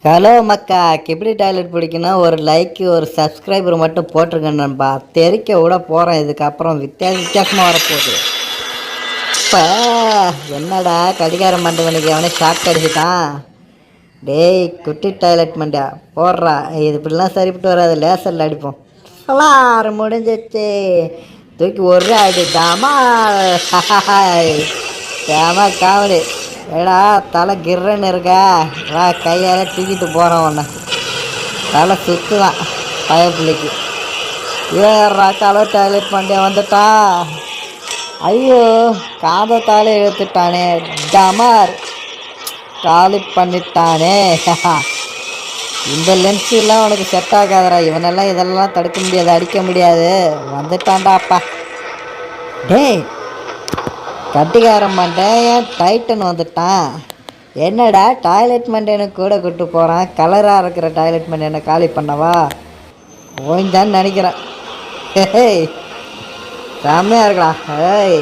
Hello மக்கா, எப்படி toilet பிடிக்கணும்? ஒரு லைக் ஒரு சப்ஸ்கிரைபர் மட்டும் போட்டிருக்கேன் நண்பா. தெறிக்க விட போகிறேன். இதுக்கப்புறம் வித்தியாசமாக வரப்போகுது. இப்போ என்னடா கடிகாரம் மண்டவனுக்கு அவனே ஷாக் அடிச்சுட்டான். டேய் குட்டி டாய்லெட் மண்டியா போடுறா. இது இப்படிலாம் சரிப்பட்டு வராது. லேசரில் அடிப்போம். எல்லாரும் முடிஞ்சிச்சு. தூக்கி ஒரு அடி தாமா. ஏமா காமெடி. ஏடா தலை கிர்றன்னு இருக்கா? வா கையால் தூக்கிட்டு போகிறோம் ஒன்று. தலை சுற்றுதான் பயப்பிள்ளைக்கு. ஏறா கலர் டாய்லெட் பண்ணியா வந்துட்டா. ஐயோ காதத்தாலே இழுத்துட்டானே. டமார் காலி பண்ணிட்டானே. இந்த லென்ஸுலாம் உனக்கு செட் ஆகாதரா. இவனெல்லாம் இதெல்லாம் தடுக்க முடியாது, அடிக்க முடியாது. வந்துட்டான்டா அப்பா. டேய் கட்டிக்காரம் மண்டேன் டைட்டன் வந்துட்டான். என்னடா டாய்லெட் மண்டேனு கூட கூப்பிட்டு போகிறான். கலராக இருக்கிற டாய்லெட் மண்டேனை காலி பண்ணவா ஓய்ந்தான்னு நினைக்கிறேன். ஏய் செம்மையாக இருக்கலாம். ஏய்